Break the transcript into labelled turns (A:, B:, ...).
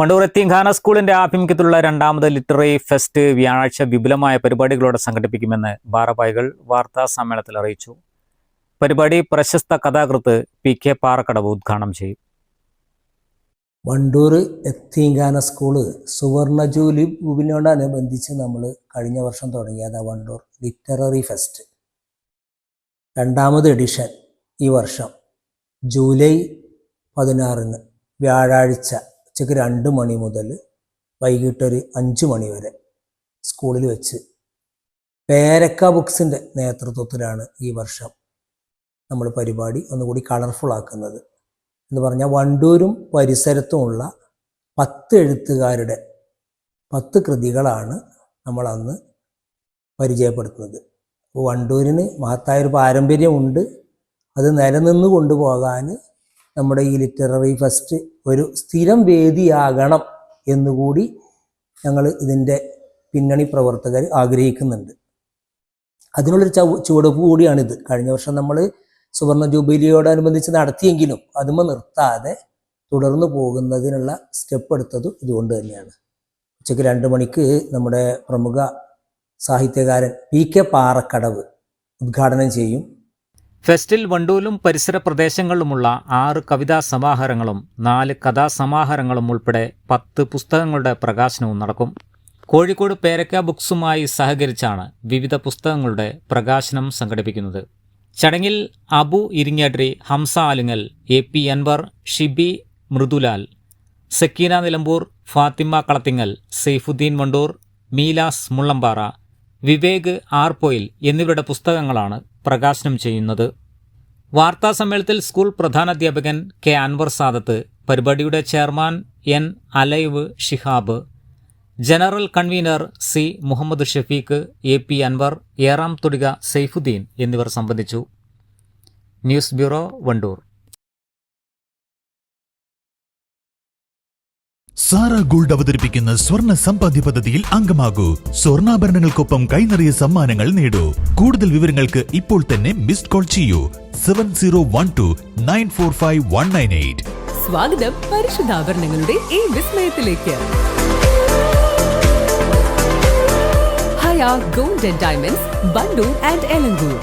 A: വണ്ടൂർ യത്തീംഖാന സ്കൂളിന്റെ ആഭിമുഖ്യത്തിലുള്ള രണ്ടാമത് literary fest വ്യാഴാഴ്ച വിപുലമായ പരിപാടികളോടെ സംഘടിപ്പിക്കുമെന്ന് ഭാരവാഹികൾ വാർത്താ സമ്മേളനത്തിൽ അറിയിച്ചു. പരിപാടി പ്രശസ്ത കഥാകൃത്ത് പി.കെ. പാറക്കടവ് ഉദ്ഘാടനം ചെയ്യും.
B: വണ്ടൂർ യത്തീംഖാന സ്കൂള് സുവർണ ജൂബിലിയോടനുബന്ധിച്ച് നമ്മൾ കഴിഞ്ഞ വർഷം തുടങ്ങിയത് വണ്ടൂർ ലിറ്റററി ഫെസ്റ്റ് രണ്ടാമത് എഡിഷൻ ഈ വർഷം ജൂലൈ 16 വ്യാഴാഴ്ച ഉച്ചയ്ക്ക് 2 മണി മുതൽ വൈകിട്ട് 5 മണി വരെ സ്കൂളിൽ വെച്ച് പേരക്ക ബുക്സിൻ്റെ നേതൃത്വത്തിലാണ് ഈ വർഷം നമ്മൾ പരിപാടി ഒന്നുകൂടി കളർഫുൾ ആക്കുന്നത്. എന്ന് പറഞ്ഞാൽ വണ്ടൂരും പരിസരത്തുമുള്ള 10 എഴുത്തുകാരുടെ 10 കൃതികളാണ് നമ്മളന്ന് പരിചയപ്പെടുത്തുന്നത്. അപ്പോൾ വണ്ടൂരിന് മഹത്തായൊരു പാരമ്പര്യമുണ്ട്. അത് നിലനിന്ന് കൊണ്ടുപോകാൻ നമ്മുടെ ഈ ലിറ്റററി ഫെസ്റ്റ് ഒരു സ്ഥിരം വേദിയാകണം എന്നുകൂടി ഞങ്ങൾ ഇതിൻ്റെ പിന്നണി പ്രവർത്തകർ ആഗ്രഹിക്കുന്നുണ്ട്. അതിനുള്ളൊരു ചുവടുവെപ്പ് കൂടിയാണിത്. കഴിഞ്ഞ വർഷം നമ്മൾ സുവർണ ജൂബിലിയോടനുബന്ധിച്ച് നടത്തിയെങ്കിലും അതുമ്പോൾ നിർത്താതെ തുടർന്ന് പോകുന്നതിനുള്ള സ്റ്റെപ്പ് എടുത്തത് ഇതുകൊണ്ട് തന്നെയാണ്. ഉച്ചയ്ക്ക് 2 മണിക്ക് നമ്മുടെ പ്രമുഖ സാഹിത്യകാരൻ പി.കെ. പാറക്കടവ് ഉദ്ഘാടനം ചെയ്യും.
A: ഫെസ്റ്റിൽ വണ്ടൂരിലും പരിസര പ്രദേശങ്ങളിലുമുള്ള 6 കവിതാ സമാഹാരങ്ങളും 4 കഥാസമാഹാരങ്ങളും ഉൾപ്പെടെ 10 പുസ്തകങ്ങളുടെ പ്രകാശനവും നടക്കും. കോഴിക്കോട് പേരക്ക ബുക്സുമായി സഹകരിച്ചാണ് വിവിധ പുസ്തകങ്ങളുടെ പ്രകാശനം സംഘടിപ്പിക്കുന്നത്. ചടങ്ങിൽ അബു ഇരിങ്ങാട്രി, ഹംസ ആലുങ്ങൽ, എ.പി. അൻവർ, ഷിബി മൃദുലാൽ, സക്കീന നിലമ്പൂർ, ഫാത്തിമ കളത്തിങ്ങൽ, സൈഫുദ്ദീൻ വണ്ടൂർ, മീലാസ് മുള്ളമ്പാറ, വിവേക് ആർപോയിൽ എന്നിവരുടെ പുസ്തകങ്ങളാണ് പ്രകാശനം ചെയ്യുന്നത്. വാർത്താ സമ്മേളനത്തിൽ സ്കൂൾ പ്രധാനാധ്യാപകൻ കെ. അൻവർ സാദത്ത്, പരിപാടിയുടെ ചെയർമാൻ എൻ. അലൈവ് Shihab, general convener C. Muhammad Shafeeq, A P. Anwar, ഏറാം തുടിക സൈഫുദ്ദീൻ എന്നിവർ സംബന്ധിച്ചു. News bureau, Wandoor.
C: Sara gold അവതരിപ്പിക്കുന്ന സ്വർണ്ണ സമ്പാദ്യ പദ്ധതിയിൽ അംഗമാകൂ. സ്വർണ്ണാഭരണങ്ങൾക്കൊപ്പം കൈനിറിയ സമ്മാനങ്ങൾ നേടൂ. കൂടുതൽ വിവരങ്ങൾക്ക് ഇപ്പോൾ തന്നെ മിസ്ഡ് കോൾ ചെയ്യൂ 7012945198.
D: സ്വാഗതം പരിശുദ്ധാഭരണങ്ങളുടെ ഈ വിസ്മയത്തിലേക്ക്. Haya gold and diamonds, Wandoor and Elankur.